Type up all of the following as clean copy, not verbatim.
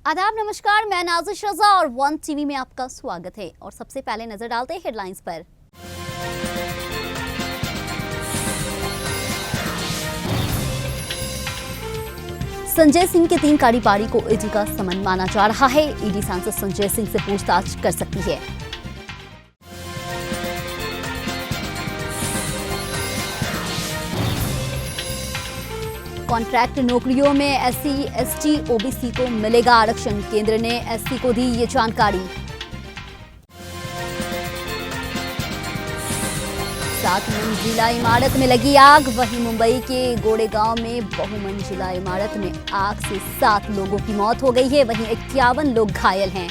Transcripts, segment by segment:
आदाब, नमस्कार। मैं नाज़िश रज़ा और वन टीवी में आपका स्वागत है। और सबसे पहले नजर डालते हैं हेडलाइंस पर। संजय सिंह के 3 कारोबारी को ईडी का समन माना जा रहा है। ईडी सांसद संजय सिंह से पूछताछ कर सकती है। कॉन्ट्रैक्ट नौकरियों में एससी, एसटी, ओबीसी को मिलेगा आरक्षण। केंद्र ने एससी को दी ये जानकारी। 7 मंजिला इमारत में लगी आग। वहीं मुंबई के गोड़ेगांव में बहुमंजिला इमारत में आग से 7 लोगों की मौत हो गई है। वहीं 51 लोग घायल हैं।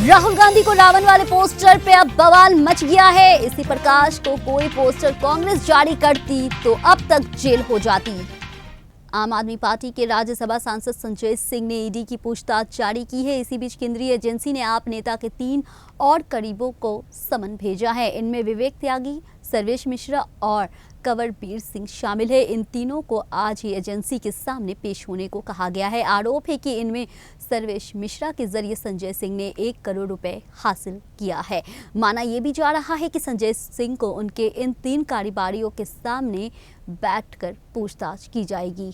राहुल गांधी को रावण वाले पोस्टर पे अब बवाल मच गया है। इसी प्रकाश को कोई पोस्टर कांग्रेस जारी करती तो अब तक जेल हो जाती। आम आदमी पार्टी के राज्यसभा सांसद संजय सिंह ने ईडी की पूछताछ जारी की है। इसी बीच केंद्रीय एजेंसी ने आप नेता के 3 और करीबों को समन भेजा है। इनमें विवेक त्यागी, सर्वेश मिश्रा और कंवरवीर सिंह शामिल है। इन तीनों को आज ही एजेंसी के सामने पेश होने को कहा गया है। आरोप है कि इनमें सर्वेश मिश्रा के जरिए संजय सिंह ने 1 करोड़ रुपए हासिल किया है। माना यह भी जा रहा है कि संजय सिंह को उनके इन 3 कारोबारियों के सामने बैठकर पूछताछ की जाएगी।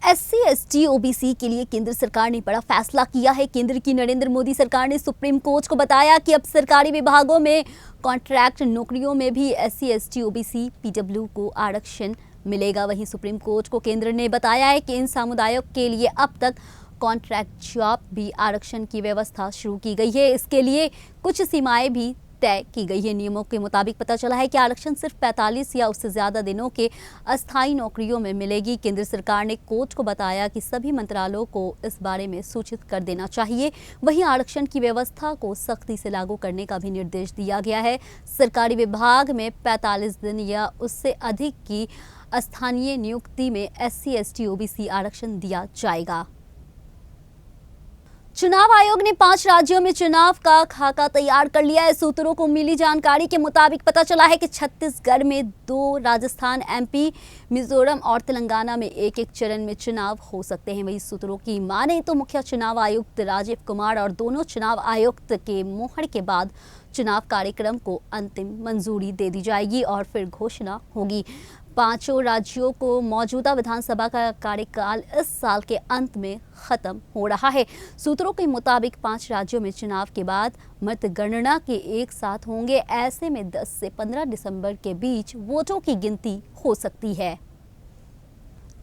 एससी, एसटी, ओबीसी के लिए केंद्र सरकार ने बड़ा फैसला किया है। केंद्र की नरेंद्र मोदी सरकार ने सुप्रीम कोर्ट को बताया कि अब सरकारी विभागों में कॉन्ट्रैक्ट नौकरियों में भी एससी, एसटी, ओबीसी, पीडब्ल्यू को आरक्षण मिलेगा। वहीं सुप्रीम कोर्ट को केंद्र ने बताया है कि इन समुदायों के लिए अब तक कॉन्ट्रैक्ट जॉब भी आरक्षण की व्यवस्था शुरू की गई है। इसके लिए कुछ सीमाएं भी तय की गई है। नियमों के मुताबिक पता चला है कि आरक्षण सिर्फ 45 या उससे ज्यादा दिनों के अस्थायी नौकरियों में मिलेगी। केंद्र सरकार ने कोर्ट को बताया कि सभी मंत्रालयों को इस बारे में सूचित कर देना चाहिए। वहीं आरक्षण की व्यवस्था को सख्ती से लागू करने का भी निर्देश दिया गया है। सरकारी विभाग में 45 दिन या उससे अधिक की स्थानीय नियुक्ति में एससी, एसटी, ओबीसी आरक्षण दिया जाएगा। चुनाव आयोग ने 5 राज्यों में चुनाव का खाका तैयार कर लिया है। सूत्रों को मिली जानकारी के मुताबिक पता चला है कि छत्तीसगढ़ में 2, राजस्थान, एमपी, मिजोरम और तेलंगाना में 1-1 चरण में चुनाव हो सकते हैं। वहीं सूत्रों की माने तो मुख्य चुनाव आयुक्त राजीव कुमार और दोनों चुनाव आयुक्त के मोहर के बाद चुनाव कार्यक्रम को अंतिम मंजूरी दे दी जाएगी और फिर घोषणा होगी। 5 राज्यों को मौजूदा विधानसभा का कार्यकाल इस साल के अंत में खत्म हो रहा है। सूत्रों के मुताबिक 5 राज्यों में चुनाव के बाद मतगणना के एक साथ होंगे। ऐसे में 10 से 15 दिसंबर के बीच वोटों की गिनती हो सकती है।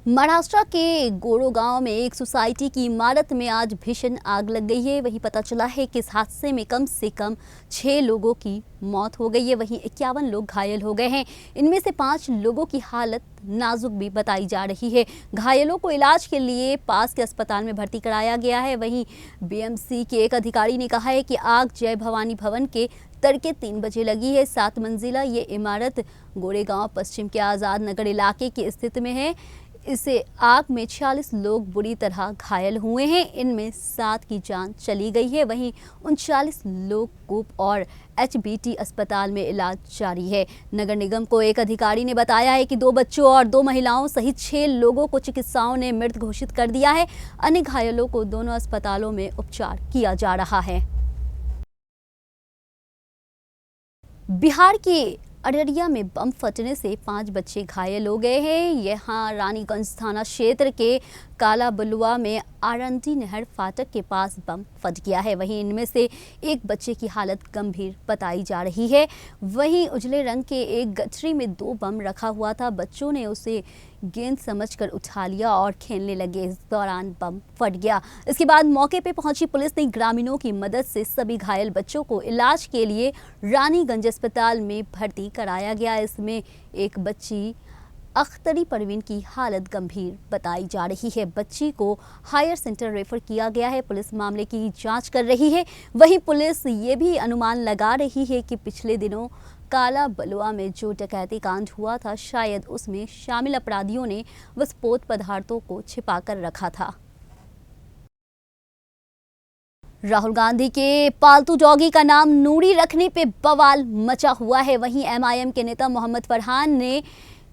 महाराष्ट्र के गोड़ेगांव में एक सोसाइटी की इमारत में आज भीषण आग लग गई है। वहीं पता चला है कि इस हादसे में कम से कम 6 लोगों की मौत हो गई है। वहीं 51 लोग घायल हो गए हैं। इनमें से 5 लोगों की हालत नाजुक भी बताई जा रही है। घायलों को इलाज के लिए पास के अस्पताल में भर्ती कराया गया है। वहीं बीएमसी के एक अधिकारी ने कहा है कि आग जय भवानी भवन के तड़के 3 बजे लगी है। 7 मंजिला ये इमारत गोड़ेगांव पश्चिम के आज़ाद नगर इलाके की स्थिति में है। इसे आग में 46 लोग बुरी तरह घायल हुए हैं। इनमें 7 की जान चली गई है। वहीं 39 लोग कूप और एचबीटी अस्पताल में इलाज जारी है। नगर निगम को एक अधिकारी ने बताया है कि 2 बच्चों और 2 महिलाओं सहित 6 लोगों को चिकित्सकों ने मृत घोषित कर दिया है। अन्य घायलों को दोनों अस्पतालों में उपचार किया जा रहा है। बिहार के अररिया में बम फटने से 5 बच्चे घायल हो गए हैं। यहाँ रानीगंज थाना क्षेत्र के काला बलुआ में आरंडी नहर फाटक के पास बम फट गया है। वहीं इनमें से एक बच्चे की हालत गंभीर बताई जा रही है। वहीं उजले रंग के एक गठरी में 2 बम रखा हुआ था। बच्चों ने उसे गेंद समझकर उठा लिया और खेलने लगे। इस दौरान बम फट गया। इसके बाद मौके पे पहुंची पुलिस ने ग्रामीणों की मदद से सभी घायल बच्चों को इलाज के लिए रानीगंज अस्पताल में भर्ती कराया गया। इसमें एक बच्ची अख्तरी परवीन की हालत गंभीर बताई जा रही है। बच्ची को हायर सेंटर रेफर किया गया है। पुलिस मामले की जांच कर रही है। वहीं पुलिस ये भी अनुमान लगा रही है कि पिछले दिनों काला बलुआ में जो डकैती कांड हुआ था, शायद उसमें शामिल अपराधियों ने विस्फोट पदार्थों को छिपाकर रखा था। राहुल गांधी के पालतू डॉगी का नाम नूरी रखने पे बवाल मचा हुआ है। वहीं एमआईएम के नेता मोहम्मद फरहान ने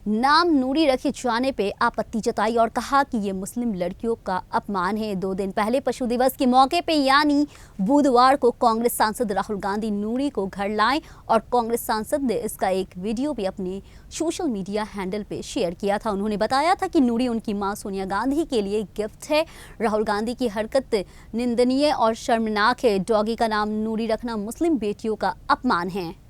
नाम नूरी रखे जाने पे आपत्ति जताई और कहा कि ये मुस्लिम लड़कियों का अपमान है। 2 दिन पहले पशु दिवस के मौके पे यानी बुधवार को कांग्रेस सांसद राहुल गांधी नूरी को घर लाए और कांग्रेस सांसद ने इसका एक वीडियो भी अपने सोशल मीडिया हैंडल पे शेयर किया था। उन्होंने बताया था कि नूरी उनकी मां सोनिया गांधी के लिए गिफ्ट है। राहुल गांधी की हरकत निंदनीय और शर्मनाक है। डॉगी का नाम नूरी रखना मुस्लिम बेटियों का अपमान है।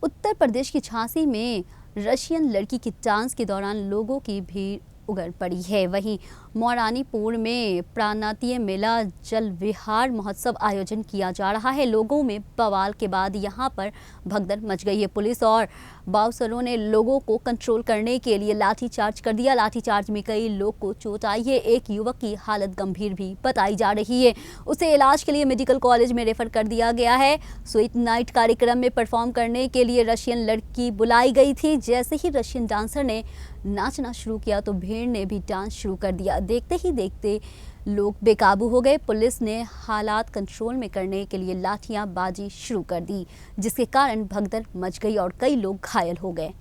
उत्तर प्रदेश की झांसी में रशियन लड़की की डांस के दौरान लोगों की भीड़ उमड़ पड़ी है। वहीं मौरानीपुर में प्राणनाथीय मेला जल विहार महोत्सव आयोजन किया जा रहा है। लोगों में बवाल के बाद यहां पर भगदड़ मच गई है। पुलिस और बाउंसरों ने लोगों को कंट्रोल करने के लिए लाठीचार्ज कर दिया। लाठीचार्ज में कई लोग को चोट आई है। एक युवक की हालत गंभीर भी बताई जा रही है। उसे इलाज के लिए मेडिकल कॉलेज में रेफर कर दिया गया है। स्वीट नाइट कार्यक्रम में परफॉर्म करने के लिए रशियन लड़की बुलाई गई थी। जैसे ही रशियन डांसर ने नाचना शुरू किया तो भीड़ ने भी डांस शुरू कर दिया। देखते ही देखते लोग बेकाबू हो गए। पुलिस ने हालात कंट्रोल में करने के लिए लाठियां बाजी शुरू कर दी, जिसके कारण भगदड़ मच गई और कई लोग घायल हो गए।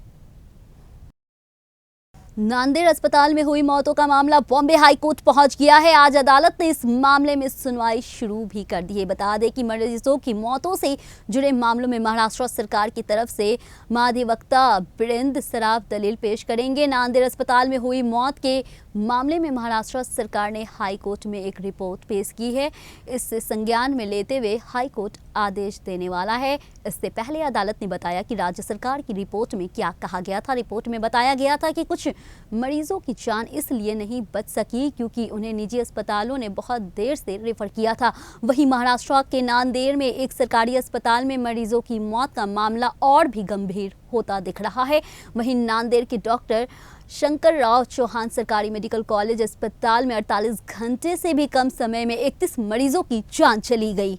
नांदेड़ अस्पताल में हुई मौतों का मामला बॉम्बे हाई कोर्ट पहुंच गया है। आज अदालत ने इस मामले में सुनवाई शुरू भी कर दी है। बता दें कि मरीजों की मौतों से जुड़े मामलों में महाराष्ट्र सरकार की तरफ से महाधिवक्ता बिरेंद्र सराफ दलील पेश करेंगे। नांदेड़ अस्पताल में हुई मौत के मामले में महाराष्ट्र सरकार ने हाई कोर्ट में एक रिपोर्ट पेश की है। इससे संज्ञान में लेते हुए हाई कोर्ट आदेश देने वाला है। इससे पहले अदालत ने बताया कि राज्य सरकार की रिपोर्ट में क्या कहा गया था। रिपोर्ट में बताया गया था कि कुछ मरीजों की जान इसलिए नहीं बच सकी क्योंकि उन्हें निजी अस्पतालों ने बहुत देर से रेफर किया था। वहीं महाराष्ट्र के नांदेड़ में एक सरकारी अस्पताल में मरीजों की मौत का मामला और भी गंभीर होता दिख रहा है। वहीं नांदेड़ के डॉक्टर शंकर राव चौहान सरकारी मेडिकल कॉलेज अस्पताल में 48 घंटे से भी कम समय में 31 मरीजों की जान चली गई।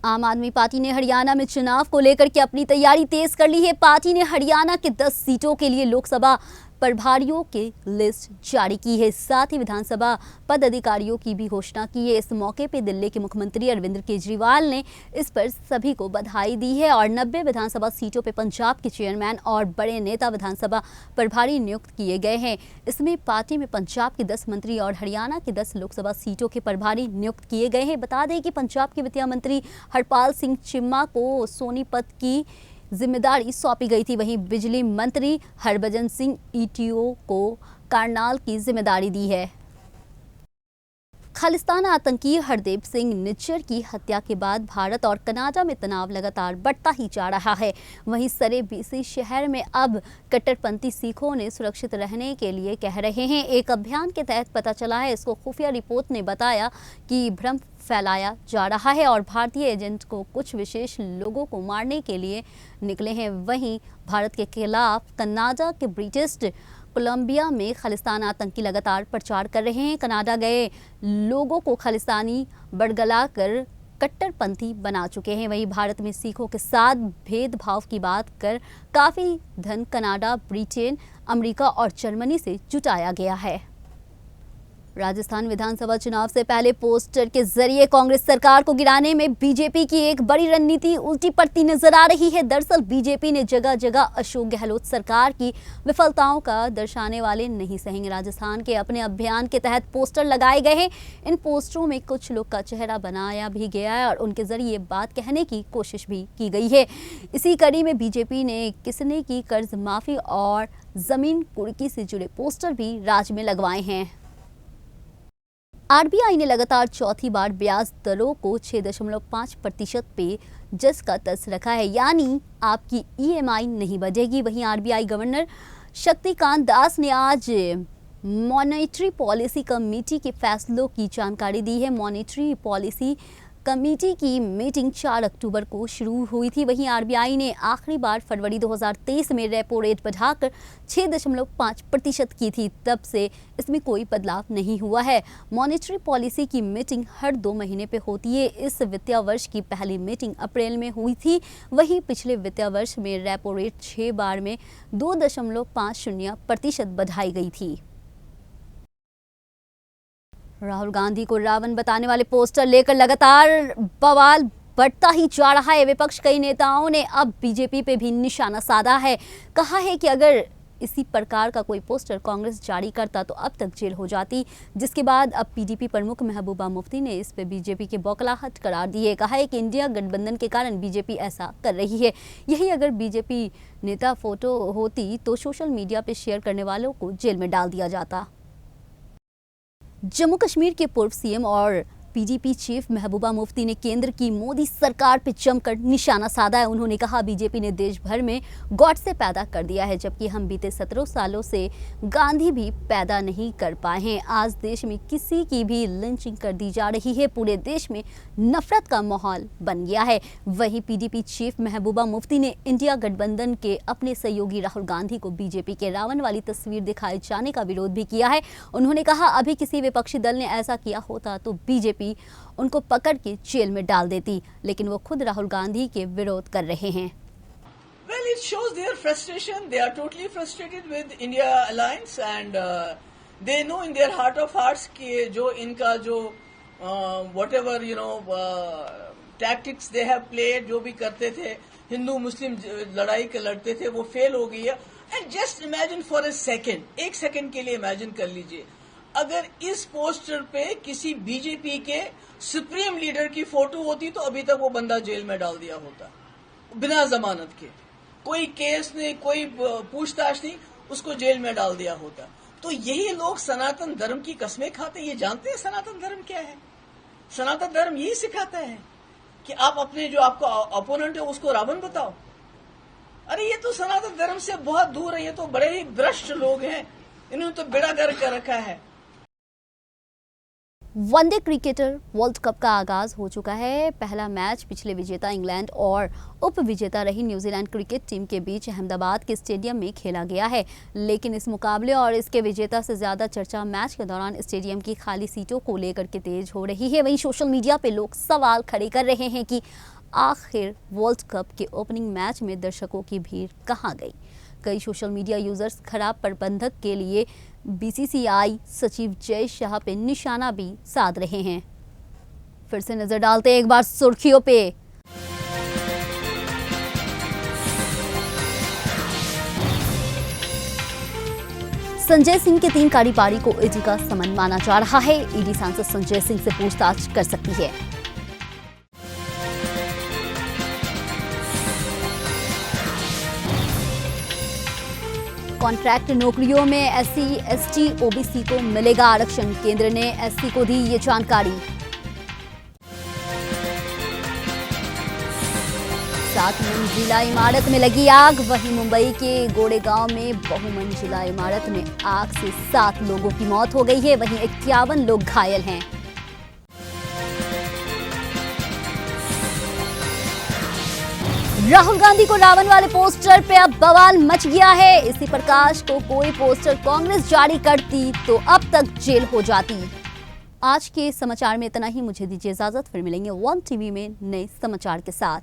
आम आदमी पार्टी ने हरियाणा में चुनाव को लेकर के अपनी तैयारी तेज कर ली है। पार्टी ने हरियाणा के 10 सीटों के लिए लोकसभा प्रभारियों की लिस्ट जारी की है। साथ ही विधानसभा पदाधिकारियों की भी घोषणा की है। इस मौके पर दिल्ली के मुख्यमंत्री अरविंद केजरीवाल ने इस पर सभी को बधाई दी है और 90 विधानसभा सीटों पर पंजाब के चेयरमैन और बड़े नेता विधानसभा प्रभारी नियुक्त किए गए हैं। इसमें पार्टी में पंजाब के 10 मंत्री और हरियाणा के 10 लोकसभा सीटों के प्रभारी नियुक्त किए गए हैं। बता दें कि पंजाब के वित्त मंत्री हरपाल सिंह चिम्मा को सोनीपत की जिम्मेदारी सौंपी गई थी। वहीं बिजली मंत्री हरभजन सिंह ईटीओ को करनाल की जिम्मेदारी दी है। खालिस्तानी आतंकी हरदीप सिंह निज्जर की हत्या के बाद भारत और कनाडा में तनाव लगातार बढ़ता ही जा रहा है। वहीं सरे बीसी शहर में अब कट्टरपंथी सिखों ने सुरक्षित रहने के लिए कह रहे हैं। एक अभियान के तहत पता चला है। इसको खुफिया रिपोर्ट ने बताया कि भ्रम फैलाया जा रहा है और भारतीय एजेंट को कुछ विशेष लोगों को मारने के लिए निकले हैं। वहीं भारत के खिलाफ कनाडा के ब्रिटिश कोलंबिया में खालिस्तानी आतंकी लगातार प्रचार कर रहे हैं। कनाडा गए लोगों को खालिस्तानी बरगला कर कट्टरपंथी बना चुके हैं। वहीं भारत में सिखों के साथ भेदभाव की बात कर काफ़ी धन कनाडा, ब्रिटेन, अमेरिका और जर्मनी से जुटाया गया है। राजस्थान विधानसभा चुनाव से पहले पोस्टर के जरिए कांग्रेस सरकार को गिराने में बीजेपी की एक बड़ी रणनीति उल्टी पड़ती नजर आ रही है। दरअसल बीजेपी ने जगह जगह अशोक गहलोत सरकार की विफलताओं का दर्शाने वाले नहीं सहेंगे राजस्थान के अपने अभियान के तहत पोस्टर लगाए गए हैं। इन पोस्टरों में कुछ लोग का चेहरा बनाया भी गया है और उनके जरिए बात कहने की कोशिश भी की गई है। इसी कड़ी में बीजेपी ने किसने की कर्ज माफी और जमीन कुर्की से जुड़े पोस्टर भी राज्य में लगवाए हैं। आरबीआई ने लगातार चौथी बार ब्याज दरों को 6.5% पे जस का तस रखा है, यानी आपकी ईएमआई नहीं बढ़ेगी। वहीं आरबीआई गवर्नर शक्तिकांत दास ने आज मॉनेटरी पॉलिसी कमेटी के फैसलों की जानकारी दी है। मॉनेटरी पॉलिसी कमेटी की मीटिंग 4 अक्टूबर को शुरू हुई थी। वहीं आरबीआई ने आखिरी बार फरवरी 2023 में रेपो रेट बढ़ाकर 6.5% की थी। तब से इसमें कोई बदलाव नहीं हुआ है। मॉनेटरी पॉलिसी की मीटिंग हर 2 महीने पे होती है। इस वित्तीय वर्ष की पहली मीटिंग अप्रैल में हुई थी। वहीं पिछले वित्तीय वर्ष में रेपो रेट 6 बार में 2.50% बढ़ाई गई थी। राहुल गांधी को रावण बताने वाले पोस्टर लेकर लगातार बवाल बढ़ता ही जा रहा है। विपक्ष कई नेताओं ने अब बीजेपी पे भी निशाना साधा है। कहा है कि अगर इसी प्रकार का कोई पोस्टर कांग्रेस जारी करता तो अब तक जेल हो जाती, जिसके बाद अब पीडीपी प्रमुख महबूबा मुफ्ती ने इस पे बीजेपी के बौखलाहट करार दी है। कहा है कि इंडिया गठबंधन के कारण बीजेपी ऐसा कर रही है। यही अगर बीजेपी नेता फोटो होती तो सोशल मीडिया पे शेयर करने वालों को जेल में डाल दिया जाता। जम्मू कश्मीर के पूर्व सीएम और पीडीपी चीफ महबूबा मुफ्ती ने केंद्र की मोदी सरकार पर जमकर निशाना साधा है। उन्होंने कहा, बीजेपी ने देश भर में गॉडसे पैदा कर दिया है, जबकि हम बीते 17 सालों से गांधी भी पैदा नहीं कर पाए हैं। आज देश में किसी की भी लिंचिंग कर दी जा रही है। पूरे देश में नफरत का माहौल बन गया है। वहीं पीडीपी चीफ महबूबा मुफ्ती ने इंडिया गठबंधन के अपने सहयोगी राहुल गांधी को बीजेपी के रावण वाली तस्वीर दिखाए जाने का विरोध भी किया है। उन्होंने कहा, अभी किसी विपक्षी दल ने ऐसा किया होता तो बीजेपी उनको पकड़ के जेल में डाल देती, लेकिन वो खुद राहुल गांधी के विरोध कर रहे हैं। Well, it shows their frustration. They are totally frustrated with India alliance and they know in their heart of hearts कि जो इनका जो whatever tactics they have played, जो भी करते थे, हिंदू मुस्लिम लड़ाई के लड़ते थे, वो फेल हो गई है। And just imagine for a second, एक सेकंड के लिए इमेजिन कर लीजिए, अगर इस पोस्टर पे किसी बीजेपी के सुप्रीम लीडर की फोटो होती तो अभी तक वो बंदा जेल में डाल दिया होता, बिना जमानत के। कोई केस नहीं, कोई पूछताछ नहीं, उसको जेल में डाल दिया होता। तो यही लोग सनातन धर्म की कस्में खाते हैं। ये जानते हैं सनातन धर्म क्या है? सनातन धर्म यही सिखाता है कि आप अपने जो आपका अपोनेंट है उसको रावण बताओ। अरे ये तो सनातन धर्म से बहुत दूर है। ये तो बड़े ही भ्रष्ट लोग हैं, इन्होंने तो बेड़ा गर्क कर रखा है। वनडे क्रिकेटर वर्ल्ड कप का आगाज हो चुका है। पहला मैच पिछले विजेता इंग्लैंड और उप विजेता रही न्यूजीलैंड क्रिकेट टीम के बीच अहमदाबाद के स्टेडियम में खेला गया है, लेकिन इस मुकाबले और इसके विजेता से ज्यादा चर्चा मैच के दौरान स्टेडियम की खाली सीटों को लेकर के तेज हो रही है। वहीं सोशल मीडिया पे लोग सवाल खड़े कर रहे हैं कि आखिर वर्ल्ड कप के ओपनिंग मैच में दर्शकों की भीड़ कहाँ गई। कई सोशल मीडिया यूजर्स खराब प्रबंधक के लिए बीसीसीआई सचिव जय शाह पे निशाना भी साध रहे हैं। फिर से नजर डालते हैं एक बार सुर्खियों पे। संजय सिंह के 3 कार्यपारी को ईडी का समन माना जा रहा है। ईडी सांसद संजय सिंह से पूछताछ कर सकती है। कॉन्ट्रैक्ट नौकरियों में एससी, एसटी, ओबीसी को मिलेगा आरक्षण। केंद्र ने एससी को दी ये जानकारी। 7 मंजिला इमारत में लगी आग। वहीं मुंबई के गोड़ेगांव में बहुमंजिला इमारत में आग से 7 लोगों की मौत हो गई है। वहीं 51 लोग घायल हैं। राहुल गांधी को रावण वाले पोस्टर पे अब बवाल मच गया है। इसी प्रकाश को कोई पोस्टर कांग्रेस जारी करती तो अब तक जेल हो जाती। आज के समाचार में इतना ही। मुझे दीजिए इजाजत, फिर मिलेंगे वन टीवी में नए समाचार के साथ।